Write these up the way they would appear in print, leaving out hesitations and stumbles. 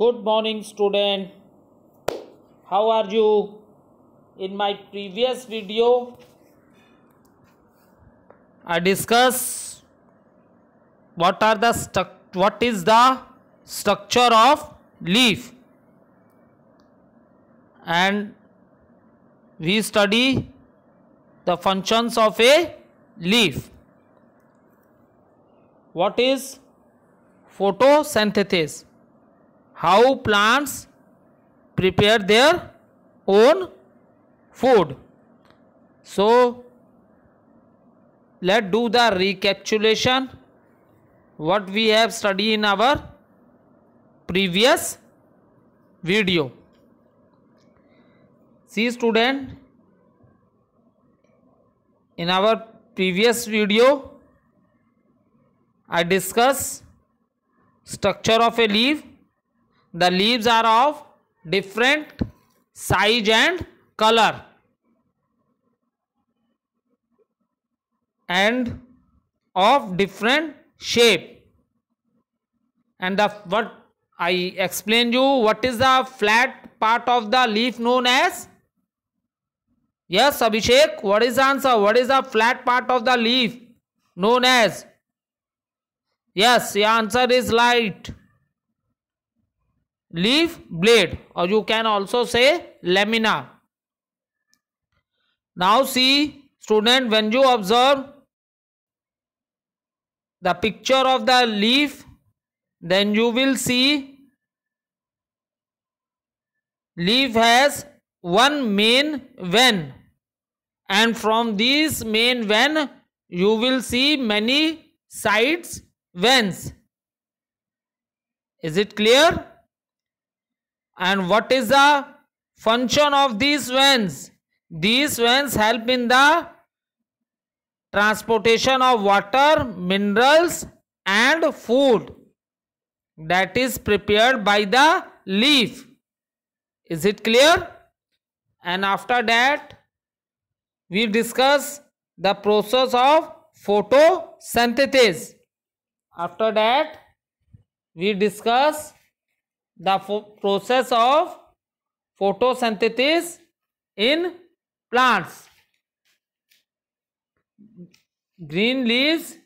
Good morning, student. How are you? In my previous video, I discussed what is the structure of leaf, and we study the functions of a leaf. What is photosynthesis? How plants prepare their own food. So let's do the recapitulation what we have studied in our previous video. See student, in our previous video I discussed structure of a leaf. The leaves are of different size and color, and of different shape. And what I explained you, what is the flat part of the leaf known as? Yes, Abhishek, what is the answer? What is the flat part of the leaf known as? Yes, your answer is right. Leaf blade, or you can also say lamina. Now see student, when you observe the picture of the leaf, then you will see leaf has one main vein, and from this main vein you will see many sides veins. Is it clear? And what is the function of these veins? These veins help in the transportation of water, minerals and food that is prepared by the leaf. Is it clear? And after that we discuss the process of photosynthesis. After that we discuss the process of photosynthesis in plants. Green leaves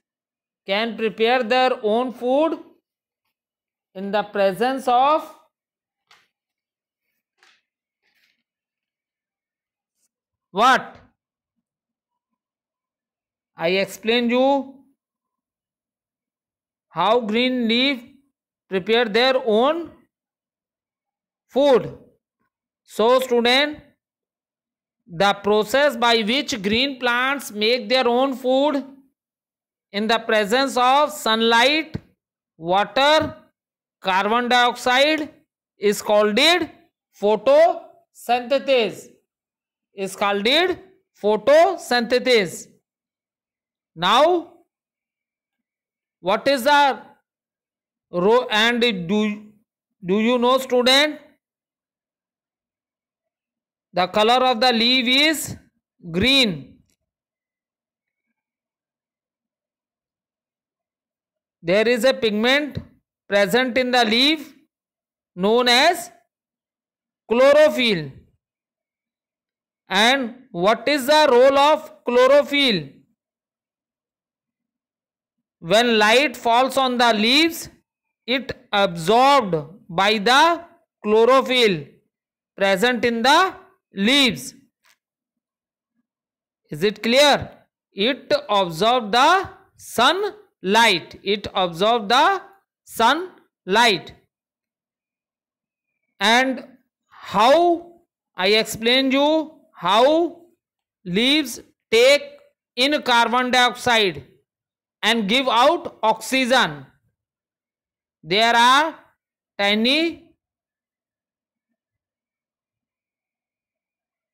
can prepare their own food in the presence of what? I explained you how green leaf prepare their own food. So student, the process by which green plants make their own food in the presence of sunlight, water, carbon dioxide is called photosynthesis. Is called photosynthesis. Now what is the row? And do you know student, the color of the leaf is green. There is a pigment present in the leaf known as chlorophyll. And what is the role of chlorophyll? When light falls on the leaves, it absorbed by the chlorophyll present in the leaves. Is it clear? It absorbed the sunlight. It absorbed the sunlight. And how I explained you how leaves take in carbon dioxide and give out oxygen. There are tiny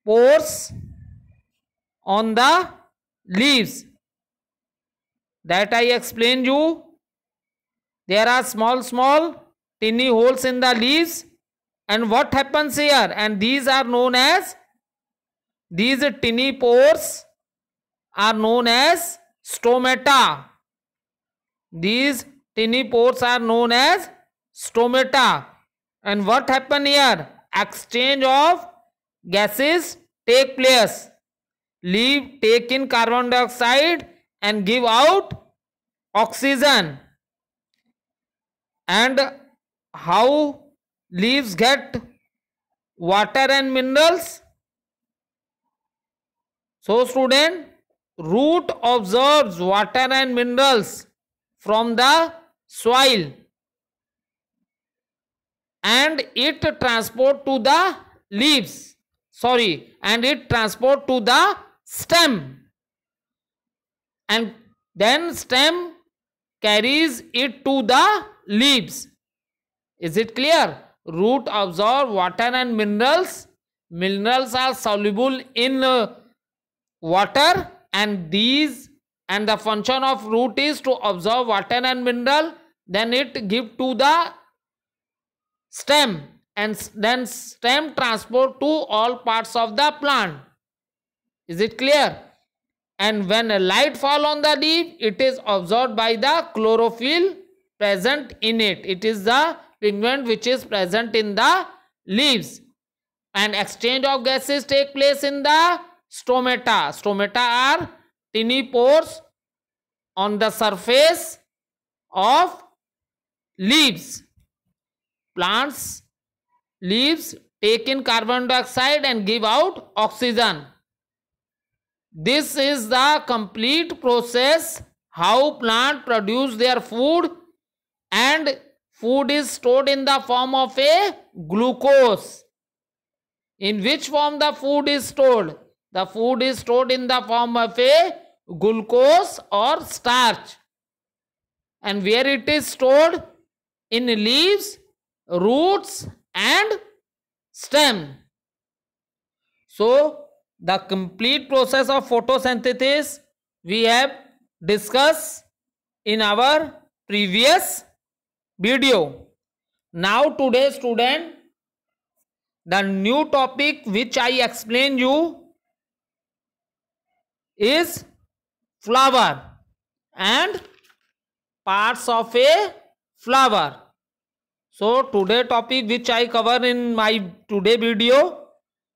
pores on the leaves that I explained you. There are small tiny holes in the leaves, and what happens here? And these are known as, these tiny pores are known as stomata. These tiny pores are known as stomata. And what happen here? Exchange of gases take place. Leaf take in carbon dioxide and give out oxygen. And how leaves get water and minerals? So student, root absorbs water and minerals from the soil and it transport to the leaves. And it transport to the stem, and then stem carries it to the leaves. Is it clear? Root absorb water and minerals. Minerals are soluble in water, and the function of root is to absorb water and mineral, then it give to the stem, and then stem transport to all parts of the plant. Is it clear? And when a light fall on the leaf, it is absorbed by the chlorophyll present in it. It is the pigment which is present in the leaves. And exchange of gases take place in the stomata. Stomata are tiny pores on the surface of leaves. Plants leaves take in carbon dioxide and give out oxygen. This is the complete process how plant produce their food, and food is stored in the form of a glucose. In which form the food is stored? The food is stored in the form of a glucose or starch. And where it is stored? In leaves, roots and stem. So the complete process of photosynthesis we have discussed in our previous video. Now today student, the new topic which I explain you is flower and parts of a flower. So today topic which I cover in my today video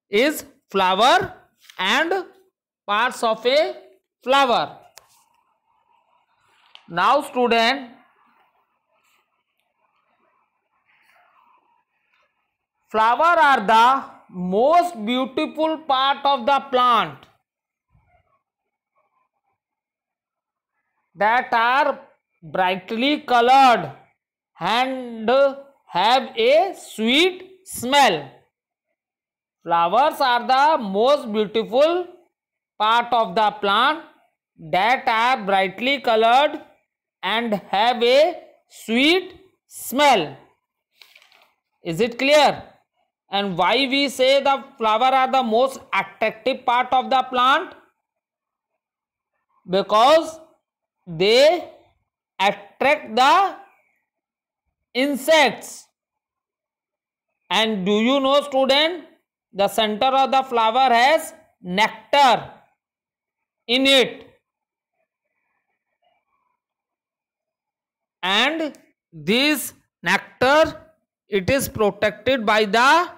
is flower and parts of a flower. Now student, flower are the most beautiful part of the plant that are brightly colored and have a sweet smell. Flowers are the most beautiful part of the plant that are brightly colored and have a sweet smell. Is it clear? And why we say the flower are the most attractive part of the plant? Because they attract the insects. And do you know student, the center of the flower has nectar in it, and this nectar, it is protected by the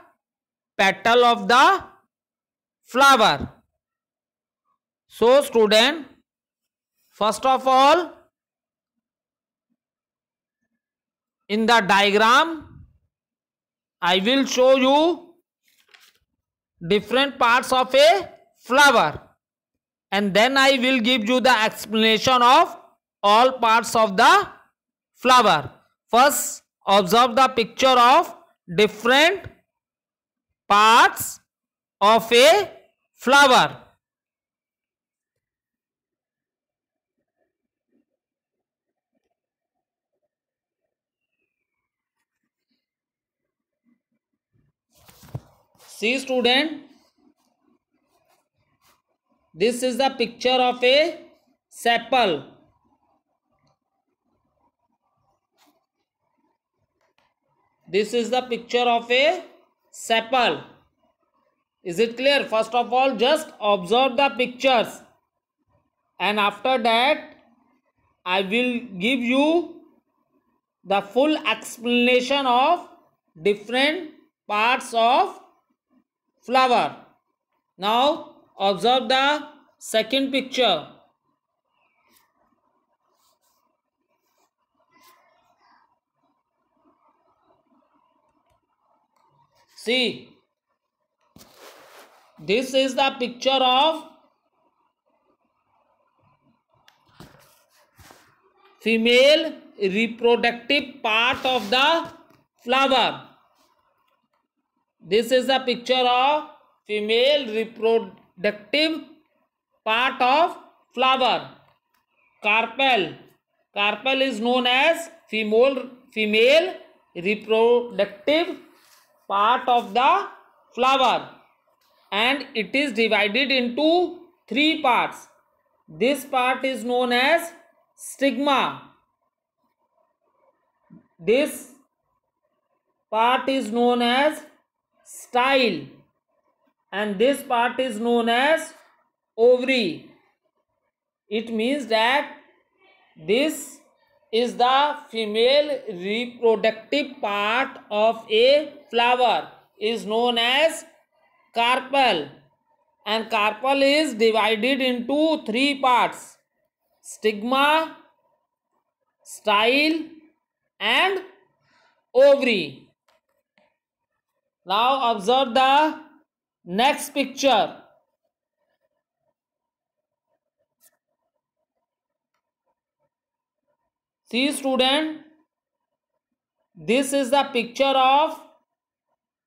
petal of the flower. So student, first of all, in the diagram I will show you different parts of a flower, and then I will give you the explanation of all parts of the flower. First, observe the picture of different parts of a flower. See student, this is the picture of a sepal. This is the picture of a sepal. Is it clear? First of all, just observe the pictures, and after that I will give you the full explanation of different parts of flower. Now observe the second picture. See, this is the picture of female reproductive part of the flower. This is the picture of female reproductive part of flower. Carpel. Carpel is known as female reproductive part of the flower, and it is divided into three parts. This part is known as stigma. This part is known as style, and this part is known as ovary. It means that this is the female reproductive part of a flower, is known as carpel, and carpel is divided into three parts: stigma, style, and ovary. Now observe the next picture. See student, this is the picture of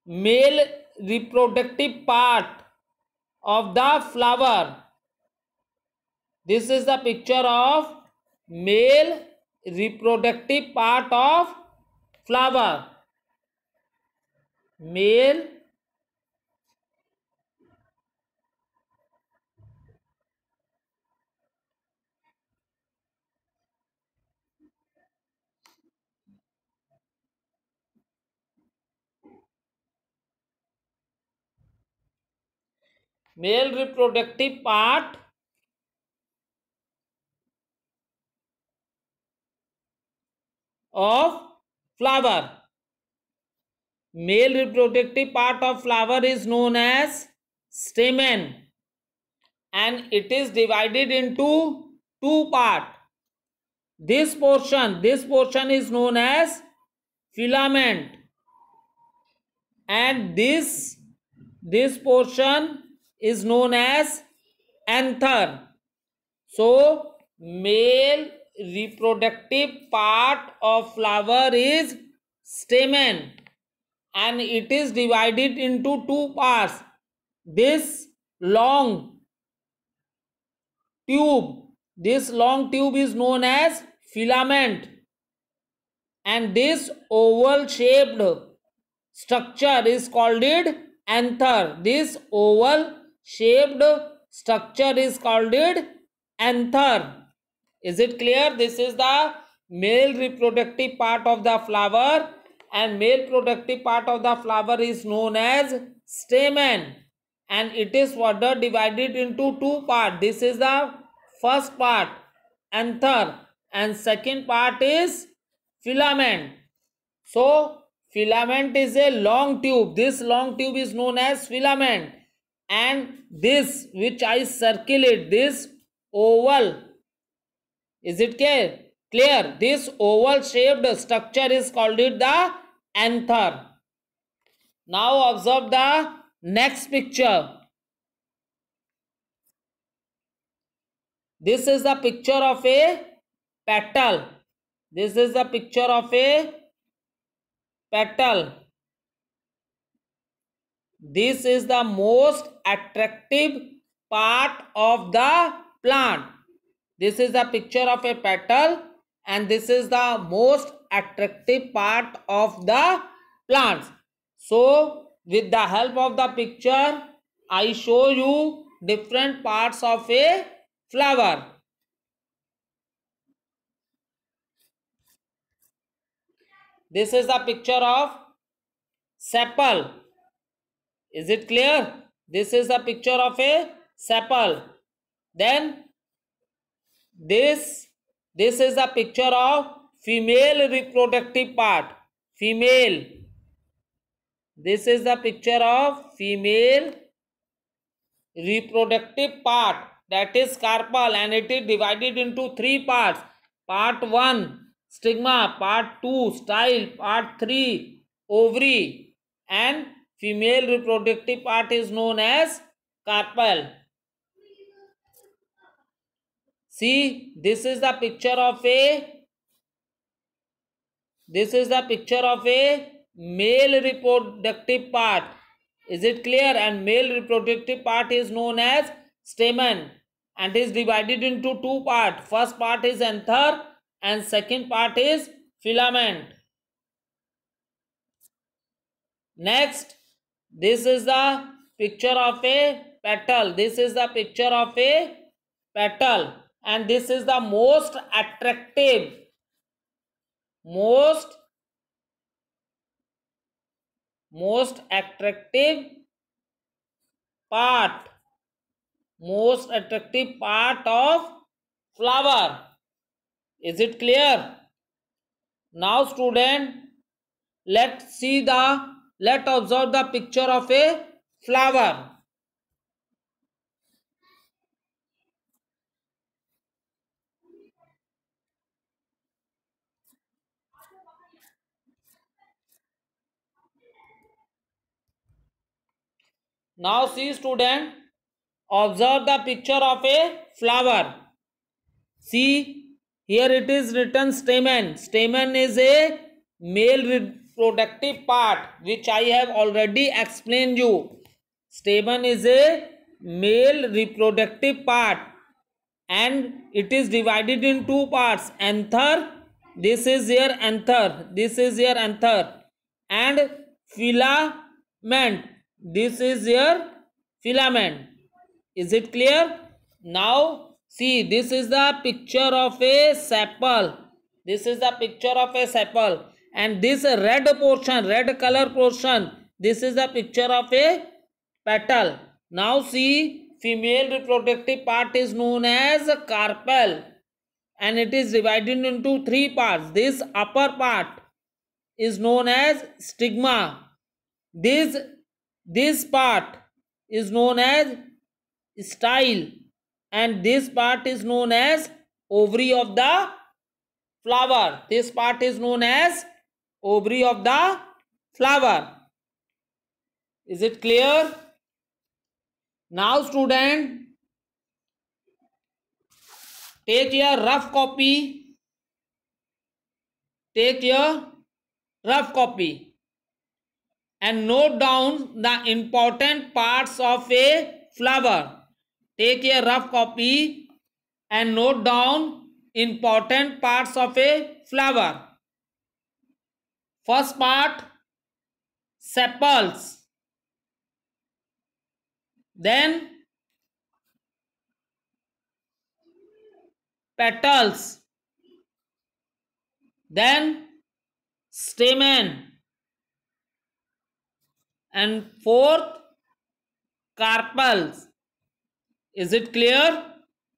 male reproductive part of the flower. This is the picture of male reproductive part of flower. Male reproductive part of flower. Male reproductive part of flower is known as stamen, and it is divided into two parts. This portion is known as filament, and this portion is known as anther. So male reproductive part of flower is stamen, and it is divided into two parts. This long tube is known as filament, and this oval shaped structure is called anther. This oval shaped structure is called anther. Is it clear? This is the male reproductive part of the flower, and male reproductive part of the flower is known as stamen, and it is further divided into two parts. This is the first part, anther, and second part is filament. So filament is a long tube. This long tube is known as filament, and this which I circulate, this oval, is it clear? This oval shaped structure is called the anther. Now observe the next picture. This is the picture of a petal. This is the picture of a petal. This is the most attractive part of the plant. This is the picture of a petal, and this is the most attractive part of the plants. So with the help of the picture, I show you different parts of a flower. This is the picture of sepal. Is it clear? This is the picture of a sepal. Then this is the picture of female reproductive part. Female This is the picture of female reproductive part, that is carpel, and it is divided into three parts. Part 1 stigma, part 2 style, part 3 ovary, and female reproductive part is known as carpel. See, this is the picture of a male reproductive part. Is it clear? And male reproductive part is known as stamen and is divided into two parts. First part is anther and second part is filament. Next, this is the picture of a petal. This is the picture of a petal, and this is the most attractive part of flower. Is it clear? Now student, let's observe the picture of a flower. Now see student, observe the picture of a flower. See, here it is written stamen. Stamen is a male reproductive part, which I have already explained you. Stamen is a male reproductive part and it is divided in two parts. Anther, this is your anther, this is your anther, and filament, this is your filament. Is it clear? Now see, this is the picture of a sepal. This is the picture of a sepal, and this red portion, red color portion, this is the picture of a petal. Now see, female reproductive part is known as carpel and it is divided into three parts. This upper part is known as stigma. This part is known as style, and this part is known as ovary of the flower. This part is known as ovary of the flower. Is it clear? Now student, take your rough copy and note down the important parts of a flower. Take a rough copy and note down important parts of a flower. First part, sepals. Then petals. Then stamen. And fourth, carpels. Is it clear?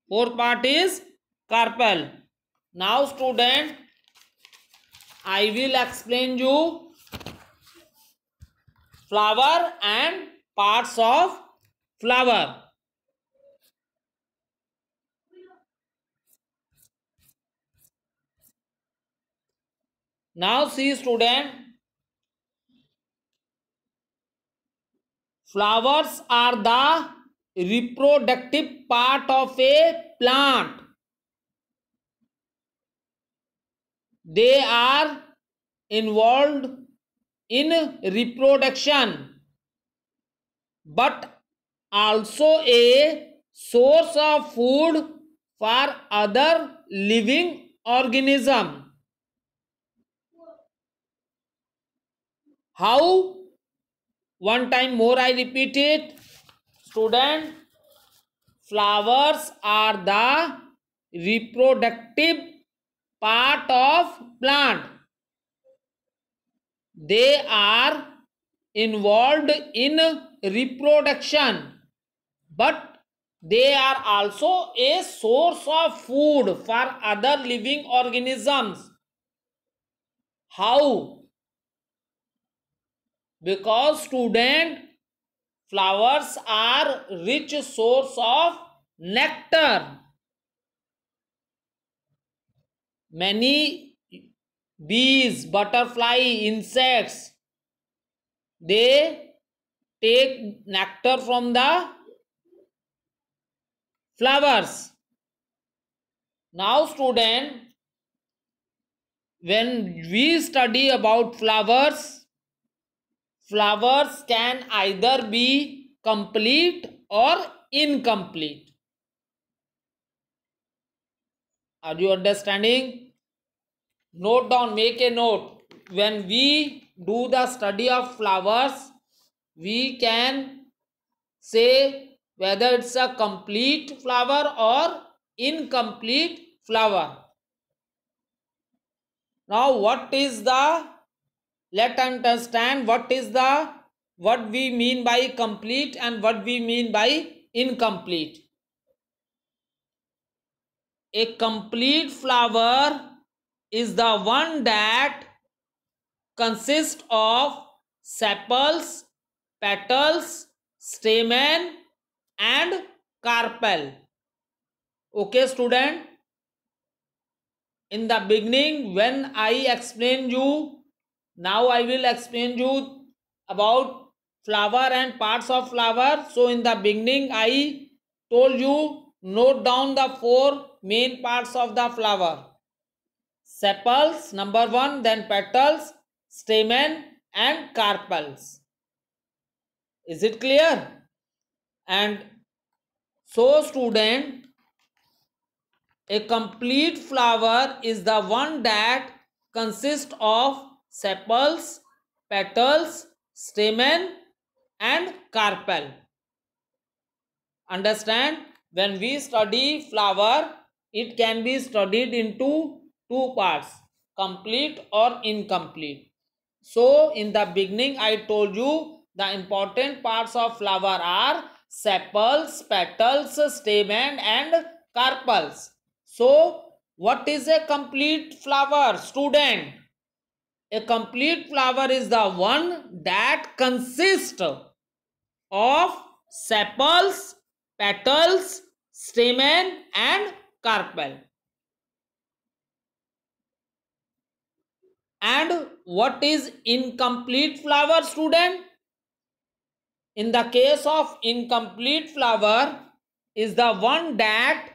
Fourth part is carpel. Now student, I will explain you flower and parts of flower. Now see student, flowers are the reproductive part of a plant. They are involved in reproduction, but also a source of food for other living organisms. How? One time more I repeat it. Student, flowers are the reproductive part of plant. They are involved in reproduction, but they are also a source of food for other living organisms. How? Because student, flowers are rich source of nectar. Many bees, butterfly, insects, they take nectar from the flowers. Now student, when we study about flowers, flowers can either be complete or incomplete. Are you understanding? Note down, make a note. When we do the study of flowers, we can say whether it's a complete flower or incomplete flower. Now what is the, let's understand what is the, what we mean by complete and what we mean by incomplete. A complete flower is the one that consists of sepals, petals, stamen and carpel. Okay student, in the beginning when I explained you, now I will explain you about flower and parts of flower. So in the beginning I told you, note down the 4 main parts of the flower. Sepals, number 1, then petals, stamen and carpels. Is it clear? And so student, a complete flower is the one that consists of sepals, petals, stamen and carpel. Understand? When we study flower, it can be studied into 2 parts, complete or incomplete. So in the beginning I told you the important parts of flower are sepals, petals, stamen and carpels. So what is a complete flower, student? A complete flower is the one that consists of sepals, petals, stamen and carpel. And what is incomplete flower, student? In the case of incomplete flower is the one that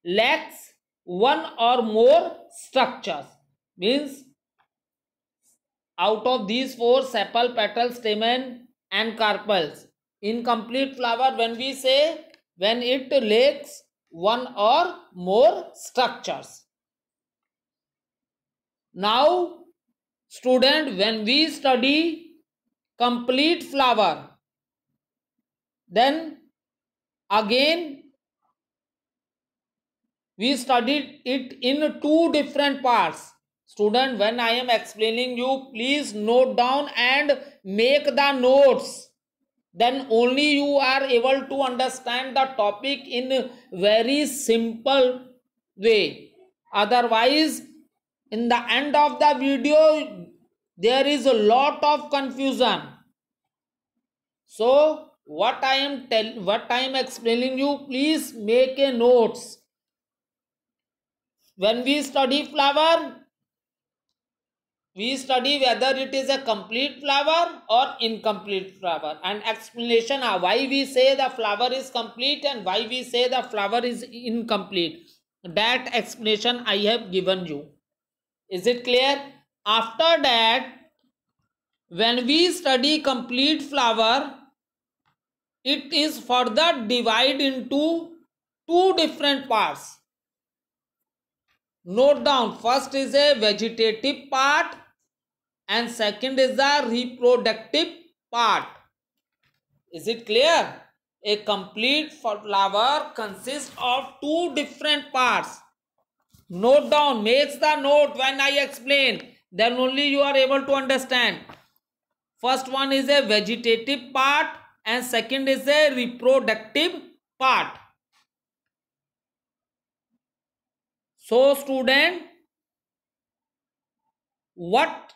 lacks one or more structures. Means out of these 4, sepal, petal, stamen and carpels, incomplete flower when we say when it lacks one or more structures. Now student, when we study complete flower, then again we studied it in 2 different parts. Student, when I am explaining you, please note down and make the notes. Then only you are able to understand the topic in very simple way. Otherwise, in the end of the video, there is a lot of confusion. So what I am explaining you, please make a notes. When we study flower, we study whether it is a complete flower or incomplete flower, and explanation of why we say the flower is complete and why we say the flower is incomplete. That explanation I have given you. Is it clear? After that, when we study complete flower, it is further divided into 2 different parts. Note down, first is a vegetative part and second is the reproductive part. Is it clear? A complete flower consists of 2 different parts. Note down, make the note when I explain, then only you are able to understand. First one is a vegetative part and second is a reproductive part. So student, what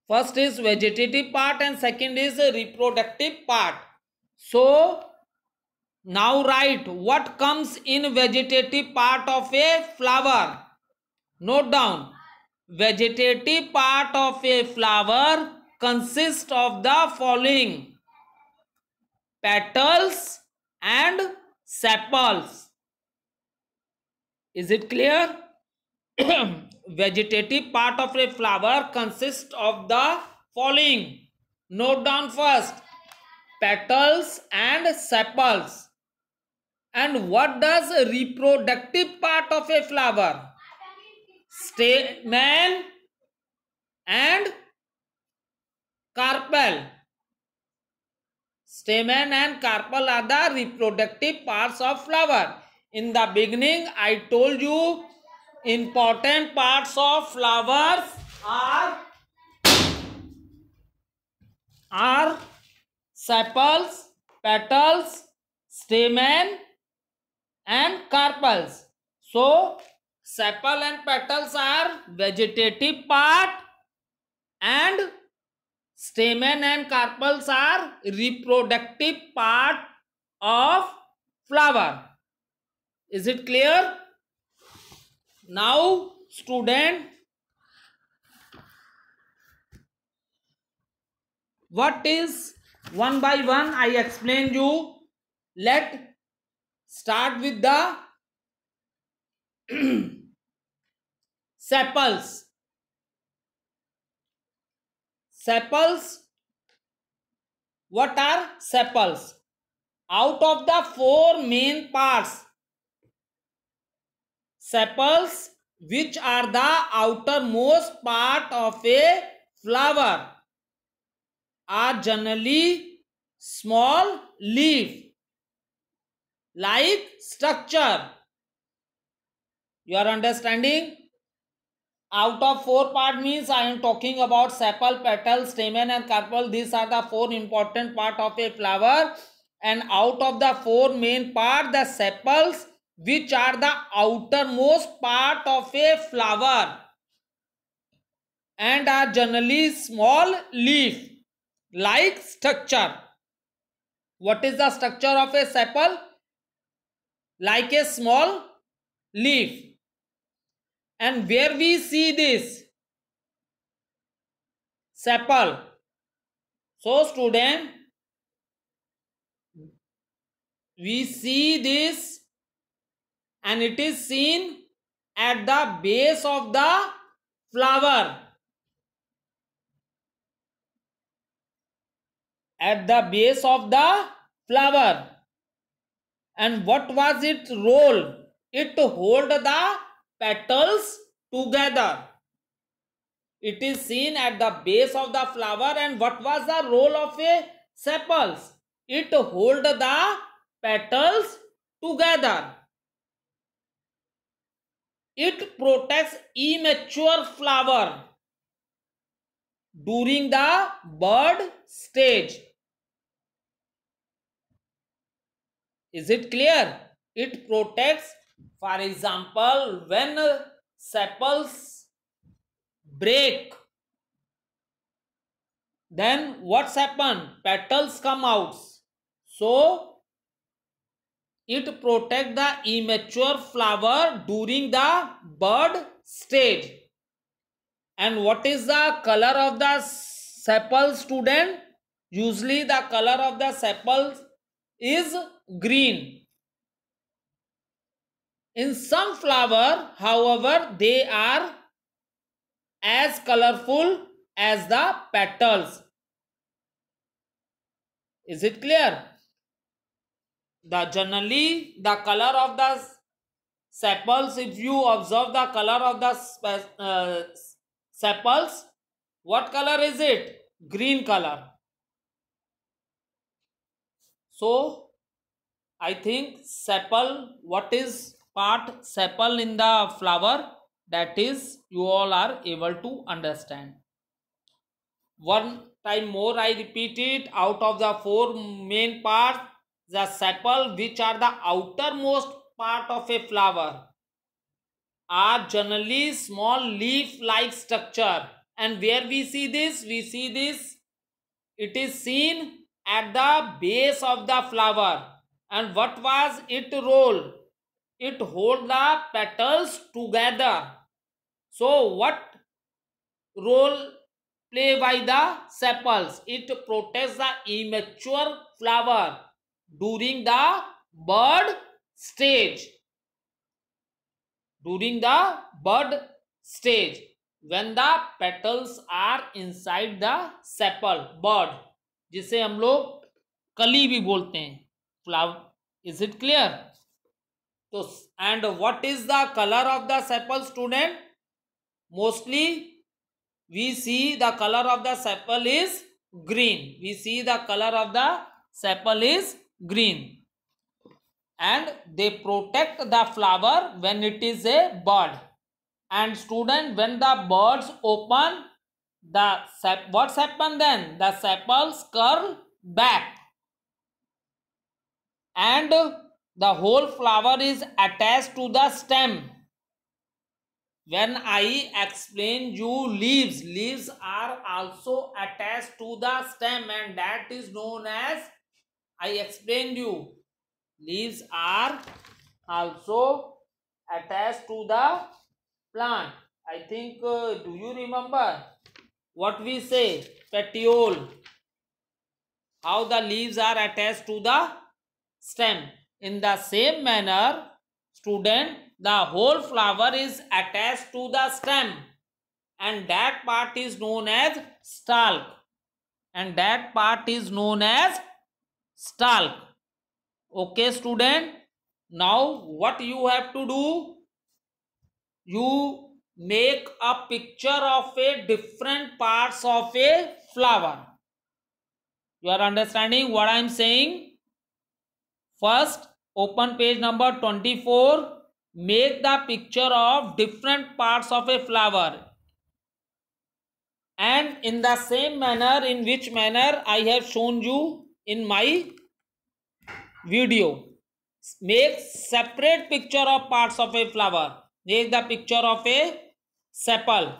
First is vegetative part and second is reproductive part. So now write what comes in vegetative part of a flower. Note down. Vegetative part of a flower consists of the following: petals and sepals. Is it clear? Vegetative part of a flower consists of the following. Note down first: petals and sepals. And what does reproductive part of a flower? Stamen and carpel. Stamen and carpel are the reproductive parts of flower. In the beginning, I told you important parts of flowers are sepals, petals, stamen and carpels. So sepal and petals are vegetative part and stamen and carpels are reproductive part of flower. Is it clear? Now student, what is one by one I explain you. Let start with the sepals. Sepals. What are sepals? Out of the four main parts, sepals, which are the outermost part of a flower, are generally small leaf like structure. You are understanding? Out of four part means I am talking about sepal, petal, stamen and carpel. These are the four important part of a flower. And out of the four main part, the sepals, which are the outermost part of a flower and are generally small leaf like structure. What is the structure of a sepal? Like a small leaf. And where we see this sepal? So student, we see this and it is seen at the base of the flower. At the base of the flower. And what was its role? It hold the petals together. It is seen at the base of the flower. And what was the role of a sepals? It hold the petals together. It protects immature flower during the bud stage. Is it clear? It protects, for example, when sepals break, then what's happened? Petals come out. So it protects the immature flower during the bud stage. And what is the color of the sepal, student? Usually the color of the sepals is green. In some flower, however, they are as colorful as the petals. Is it clear? Generally the color of the sepals, if you observe the color of the sepals, what color is it? Green color. So I think sepal, what is part sepal in the flower, that is you all are able to understand. One time more I repeat it. Out of the four main parts, the sepal, which are the outermost part of a flower, are generally small leaf like structure And where we see this? We see this. It is seen at the base of the flower. And what was its role? It hold the petals together. So what role play by the sepals? It protects the immature flower during the bud stage. During the bud stage, when the petals are inside the sepal, bud, जिसे हम लोग कली भी बोलते हैं, flower. Is it clear? So, and what is the color of the sepal, student? Mostly we see the color of the sepal is green. We see the color of the sepal is green. And they protect the flower when it is a bud. And student, when the buds open, what's happened then? The sepals curl back. And the whole flower is attached to the stem. When I explain you leaves, leaves are also attached to the stem, and that is known as, I explained you, leaves are also attached to the plant. I think, do you remember what we say? Petiole. How the leaves are attached to the stem. In the same manner, student, the whole flower is attached to the stem, and that part is known as stalk. And that part is known as stalk. Okay, student. Now what you have to do? You make a picture of a different parts of a flower. You are understanding what I am saying? First, open page number 24. Make the picture of different parts of a flower. And in the same manner, in which manner I have shown you in my video. Make separate picture of parts of a flower. Make the picture of a sepal.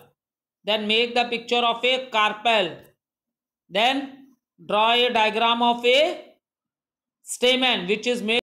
Then make the picture of a carpel. Then draw a diagram of a stamen which is made